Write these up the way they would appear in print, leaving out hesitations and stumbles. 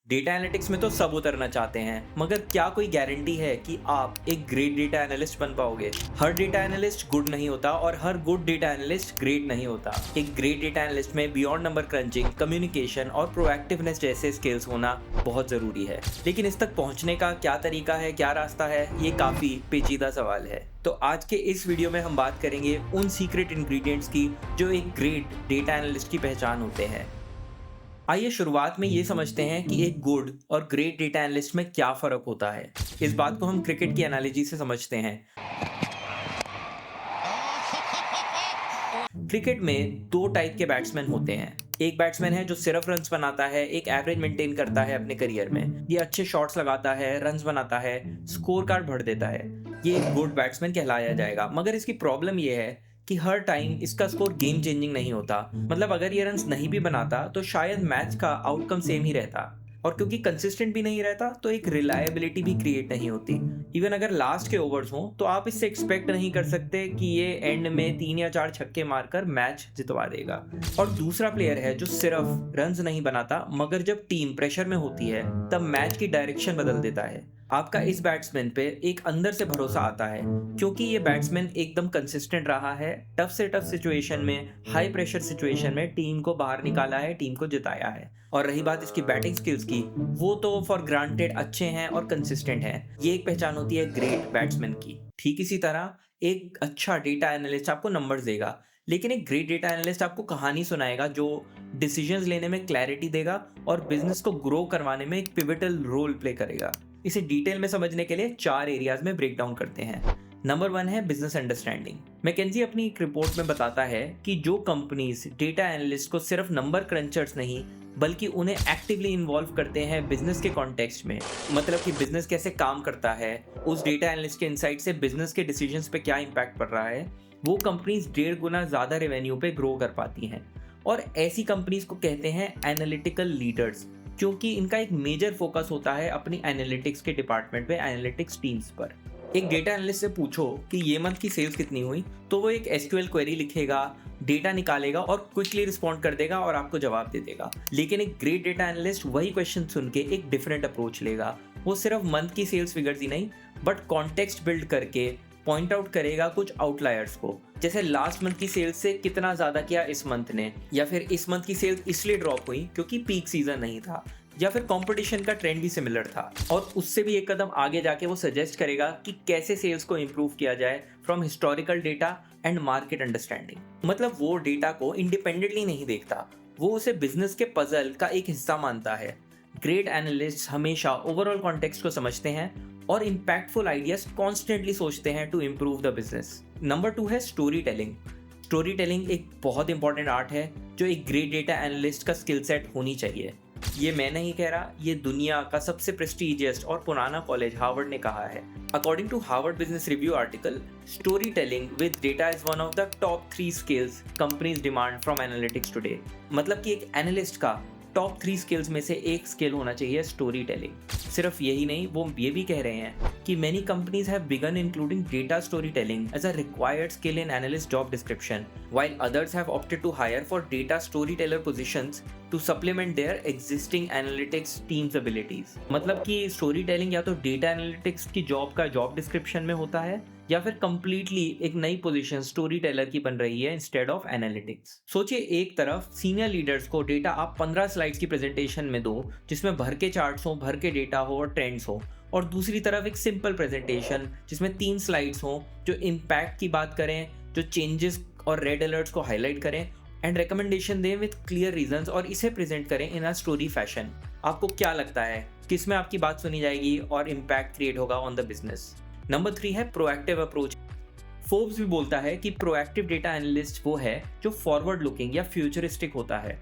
Data analytics में तो सब उतरना चाहते हैं, मगर क्या कोई गारंटी है कि आप एक ग्रेट डेटा एनालिस्ट बन पाओगे? हर डेटा एनालिस्ट गुड नहीं होता और her good data analyst great नहीं होता। एक ग्रेट डेटा एनालिस्ट में बियॉन्ड नंबर क्रंचिंग, कम्युनिकेशन और प्रोएक्टिवनेस जैसे स्किल्स होना बहुत जरूरी है। लेकिन इस तक पहुंचने का क्या तरीका है, क्या रास्ता है, ये काफी पेचीदा सवाल है। तो आज के इस वीडियो में हम बात करेंगे उन सीक्रेट इंग्रेडिएंट्स की जो एक ग्रेट डेटा एनालिस्ट की पहचान होते हैं। आइए शुरुआत में ये समझते हैं कि एक गुड और ग्रेट डेटा एनालिस्ट में क्या फर्क होता है। इस बात को हम क्रिकेट की एनालॉजी से समझते हैं। क्रिकेट में दो टाइप के बैट्समैन होते हैं। एक बैट्समैन है जो सिर्फ रन्स बनाता है, एक एवरेज मेंटेन करता है अपने करियर में। ये अच्छे शॉट्स लगाता है, रन्स बनाता है, स्कोर कार्ड भर देता है। ये एक गुड बैट्समैन कहलाया जाएगा। मगर इसकी प्रॉब्लम ये है कि हर टाइम इसका स्कोर गेम चेंजिंग नहीं होता। मतलब अगर ये रन्स नहीं भी बनाता तो शायद मैच का आउटकम सेम ही रहता, और क्योंकि कंसिस्टेंट भी नहीं रहता तो एक रिलायबिलिटी भी क्रिएट नहीं होती। इवन अगर लास्ट के ओवर्स हो तो आप इससे एक्सपेक्ट नहीं कर सकते कि ये एंड में 3 या 4 छक्के मारकर मैच जितवा देगा। और दूसरा प्लेयर है जो सिर्फ रन्स नहीं बनाता, मगर जब टीम प्रेशर में होती है तब मैच की डायरेक्शन बदल देता है। आपका इस बैट्समैन पे एक अंदर से भरोसा आता है, क्योंकि ये बैट्समैन एकदम कंसिस्टेंट रहा है। टफ से टफ सिचुएशन में, हाई प्रेशर सिचुएशन में टीम को बाहर निकाला है, टीम को जिताया है। और रही बात इसकी बैटिंग स्किल्स की, वो तो फॉर ग्रांटेड अच्छे हैं और कंसिस्टेंट हैं। ये एक पहचान होती है ग्रेट बैट्समैन की। ठीक इसी तरह एक अच्छा डेटा एनालिस्ट आपको नंबर्स देगा, लेकिन एक ग्रेट डेटा एनालिस्ट आपको कहानी सुनाएगा जो डिसीजंस लेने में क्लैरिटी देगा और बिजनेस को ग्रो करवाने में एक पिवटल रोल प्ले करेगा। इसे डिटेल में समझने के लिए 4 एरियाज में ब्रेक डाउन करते हैं। नंबर 1 है बिजनेस अंडरस्टैंडिंग। मैकेंजी अपनी एक रिपोर्ट में बताता है कि जो कंपनीज डेटा एनालिस्ट को सिर्फ नंबर क्रंचर्स नहीं बल्कि उन्हें एक्टिवली इन्वॉल्व करते हैं बिजनेस के कॉन्टेक्स्ट में, मतलब कि बिजनेस कैसे काम करता है, उस डेटा एनालिस्ट के इनसाइट से बिजनेस के डिसीजंस पे क्या इंपैक्ट पड़ रहा है, वो कंपनीज 1.5 गुना ज्यादा रेवेन्यू पे ग्रो कर पाती हैं। और ऐसी कंपनीज को कहते हैं एनालिटिकल लीडर्स, क्योंकि इनका एक मेजर फोकस होता है अपनी एनालिटिक्स के डिपार्टमेंट पे, एनालिटिक्स टीम्स पर। एक डेटा एनालिस्ट से पूछो कि ये मंथ की सेल्स कितनी हुई, तो वो एक एसक्यूएल क्वेरी लिखेगा, डेटा निकालेगा और क्विकली रिस्पॉन्ड कर देगा और आपको जवाब दे देगा। लेकिन एक ग्रेट डेटा एनालिस्ट वही क्वेश्चन सुन के एक डिफरेंट अप्रोच लेगा। वो सिर्फ मंथ की सेल्स फिगर्स ही नहीं, बट कॉन्टेक्स्ट बिल्ड करके पॉइंट आउट करेगा कुछ आउटलायर्स को, जैसे लास्ट मंथ की सेल्स से कितना ज्यादा किया इस मंथ ने, या फिर इस मंथ की सेल्स इसलिए ड्रॉप हुई क्योंकि पीक सीजन नहीं था, या फिर कंपटीशन का ट्रेंड भी सिमिलर था। और उससे भी एक कदम आगे जाके वो सजेस्ट करेगा कि कैसे सेल्स को इंप्रूव किया जाए from historical data and market understanding. मतलब वो डेटा को इंडिपेंडेंटली नहीं देखता, वो उसे बिजनेस के पजल का एक हिस्सा मानता है। ग्रेट एनालिस्ट हमेशा ओवरऑल कॉन्टेक्स्ट को समझते हैं और इम्पैक्टफुल आइडियाज कॉन्स्टेंटली सोचते हैं to improve the business. Number 2 है स्टोरी टेलिंग। स्टोरी टेलिंग एक बहुत इंपॉर्टेंट आर्ट है जो एक ग्रेट डेटा एनालिस्ट का स्किल सेट होनी चाहिए। ये मैं नहीं कह रहा, ये दुनिया का सबसे प्रेस्टीजियस और पुराना कॉलेज हार्वर्ड ने कहा है। According to Harvard business review article, story telling with data is one of the top 3 skills companies demand from analytics today. मतलब कि एक एनालिस्ट का टॉप 3 स्किल्स में से एक स्किल होना चाहिए स्टोरी टेलिंग। सिर्फ यही नहीं, वो ये भी कह रहे हैं कि many companies have began including data story telling as a required skill in analyst job description, while others have opted to hire for data storyteller positions to supplement their existing analytics team's abilities। मतलब कि story telling या तो data analytics की job का job description में होता है, या फिर कंप्लीटली एक नई पोजीशन स्टोरी टेलर की बन रही है इंस्टेड ऑफ एनालिटिक्स। सोचिए, एक तरफ सीनियर लीडर्स को डेटा आप 15 स्लाइड्स की प्रेजेंटेशन में दो जिसमें भर के चार्ट्स हो, भर के डेटा हो और ट्रेंड्स हो, और दूसरी तरफ एक सिंपल प्रेजेंटेशन जिसमें 3 स्लाइड्स हो जो इम्पैक्ट की बात करें, जो चेंजेस और रेड अलर्ट्स को हाईलाइट करें एंड रिकमेंडेशन दें विद क्लियर रीजंस, और इसे प्रेजेंट करें इन अ स्टोरी फैशन। आपको क्या लगता है किसमें आपकी बात सुनी जाएगी और इम्पैक्ट क्रिएट होगा ऑन द बिजनेस? नंबर 3 है प्रोएक्टिव अप्रोच। फोर्ब्स भी बोलता है कि प्रोएक्टिव डेटा एनालिस्ट वो है जो फॉरवर्ड लुकिंग या फ्यूचरिस्टिक होता है।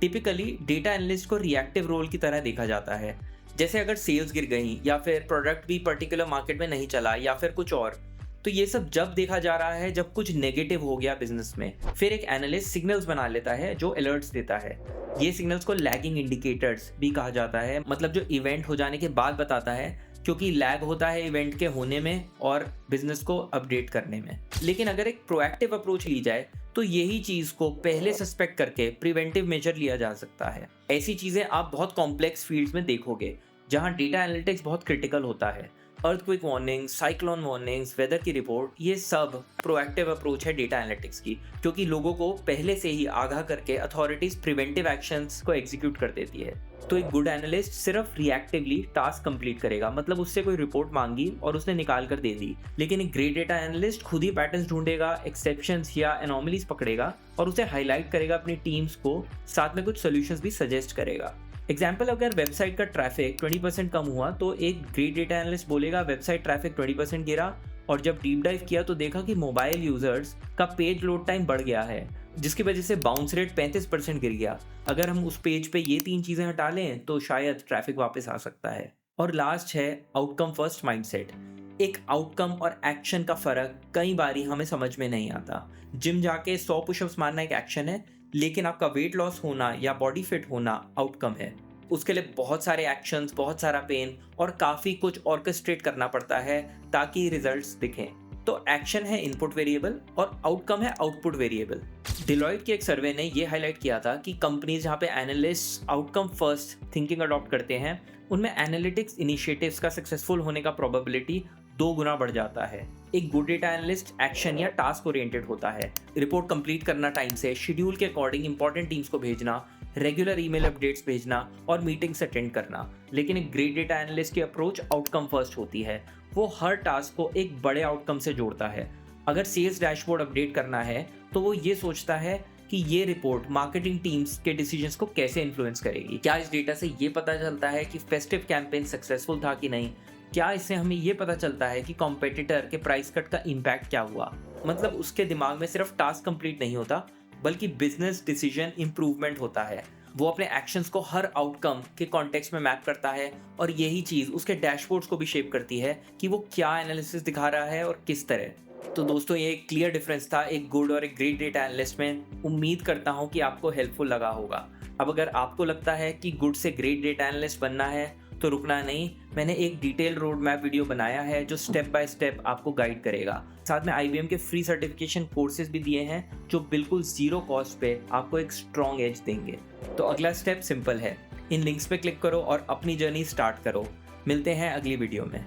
टिपिकली डेटा एनालिस्ट को रिएक्टिव रोल की तरह देखा जाता है, जैसे अगर सेल्स गिर गई या फिर प्रोडक्ट भी पर्टिकुलर मार्केट में नहीं चला या फिर कुछ और, तो ये सब जब देखा जा रहा है जब कुछ नेगेटिव हो गया बिजनेस में। फिर एक एनालिस्ट सिग्नल्स बना लेता है जो अलर्ट्स देता है। ये सिग्नल्स को लैगिंग इंडिकेटर्स भी कहा जाता है, मतलब जो इवेंट हो जाने के बाद बताता है, क्योंकि लैग होता है इवेंट के होने में और बिजनेस को अपडेट करने में। लेकिन अगर एक प्रोएक्टिव अप्रोच ली जाए तो यही चीज को पहले सस्पेक्ट करके प्रिवेंटिव मेजर लिया जा सकता है। ऐसी चीजें आप बहुत कॉम्प्लेक्स फील्ड्स में देखोगे जहां डेटा एनालिटिक्स बहुत क्रिटिकल होता है। Earthquake warning, cyclone warnings, weather की रिपोर्ट, ये सब प्रोएक्टिव अप्रोच है डेटा एनालिटिक्स की, क्योंकि लोगों को पहले से ही आगाह करके अथॉरिटीज प्रिवेंटिव एक्शंस को एग्जीक्यूट कर देती है। तो एक गुड एनालिस्ट सिर्फ रिएक्टिवली टास्क कंप्लीट करेगा, मतलब उससे कोई रिपोर्ट मांगी और उसने निकाल कर दे दी। लेकिन एक ग्रेट डेटा एनालिस्ट खुद ही पैटर्न्स ढूंढेगा, एक्सेप्शंस या एनोमलीज पकड़ेगा और उसे हाईलाइट करेगा अपनी टीम्स को, साथ में कुछ सोल्यूशंस भी सजेस्ट करेगा। एग्जाम्पल, अगर वेबसाइट का ट्रैफिक 20% कम हुआ तो एक ग्रेट डेटा एनालिस्ट बोलेगा वेबसाइट ट्रैफिक 20% गिरा, और जब डीप डाइव किया तो देखा कि मोबाइल यूजर्स का पेज लोड टाइम बढ़ गया है, जिसकी वजह से बाउंस रेट 35% गिर गया। अगर हम उस पेज पे ये 3 चीजें हटा लें तो शायद ट्रैफिक वापस आ सकता है। और लास्ट है आउटकम फर्स्ट माइंडसेट। एक आउटकम और एक्शन का फर्क कई बारी हमें समझ में नहीं आता। जिम जाके 100 पुशअप्स मारना एक एक्शन है, लेकिन आपका वेट लॉस होना या बॉडी फिट होना आउटकम है। उसके लिए बहुत सारे एक्शंस, बहुत सारा पेन और काफ़ी कुछ ऑर्केस्ट्रेट करना पड़ता है ताकि रिजल्ट्स दिखें। तो एक्शन है इनपुट वेरिएबल और आउटकम है आउटपुट वेरिएबल। डिलॉयट की एक सर्वे ने ये हाईलाइट किया था कि कंपनीज जहाँ पे analyst outcome first thinking adopt करते हैं, उनमें एनालिटिक्स इनिशिएटिव्स का सक्सेसफुल होने का प्रोबेबिलिटी 2 गुना बढ़ जाता है। एक गुड डेटा एनालिस्ट एक्शन या टास्क ओरिएंटेड होता है, रिपोर्ट कंप्लीट करना टाइम से, शेड्यूल के अकॉर्डिंग इंपॉर्टेंट टीम्स को भेजना, रेगुलर ईमेल अपडेट्स भेजना और मीटिंग्स अटेंड करना। लेकिन एक ग्रेट डेटा एनालिस्ट की अप्रोच आउटकम फर्स्ट होती है। वो हर टास्क को एक बड़े आउटकम से जोड़ता है। अगर सेल्स डैशबोर्ड अपडेट करना है तो वो ये सोचता है कि ये रिपोर्ट मार्केटिंग टीम्स के डिसीजंस को कैसे इन्फ्लुएंस करेगी। क्या इस डेटा से ये पता चलता है कि फेस्टिव कैंपेन सक्सेसफुल था कि नहीं? क्या इससे हमें ये पता चलता है कि कॉम्पिटिटर के प्राइस कट का इम्पैक्ट क्या हुआ? मतलब उसके दिमाग में सिर्फ टास्क कंप्लीट नहीं होता, बल्कि बिजनेस डिसीजन इंप्रूवमेंट होता है। वो अपने एक्शंस को हर आउटकम के कॉन्टेक्स्ट में मैप करता है और यही चीज़ उसके डैशबोर्ड्स को भी शेप करती है कि वो क्या एनालिसिस दिखा रहा है और किस तरह। तो दोस्तों, ये एक क्लियर डिफरेंस था एक गुड और एक ग्रेट डेटा एनालिस्ट में। उम्मीद करता हूँ कि आपको हेल्पफुल लगा होगा। अब अगर आपको लगता है कि गुड से ग्रेट डेटा एनालिस्ट बनना है तो रुकना नहीं, मैंने एक डिटेल रोड मैप वीडियो बनाया है जो स्टेप बाय स्टेप आपको गाइड करेगा। साथ में IBM के फ्री सर्टिफिकेशन कोर्सेज भी दिए हैं जो बिल्कुल 0 कॉस्ट पे आपको एक स्ट्रॉन्ग एज देंगे। तो अगला स्टेप सिंपल है, इन लिंक्स पे क्लिक करो और अपनी जर्नी स्टार्ट करो। मिलते हैं अगली वीडियो में।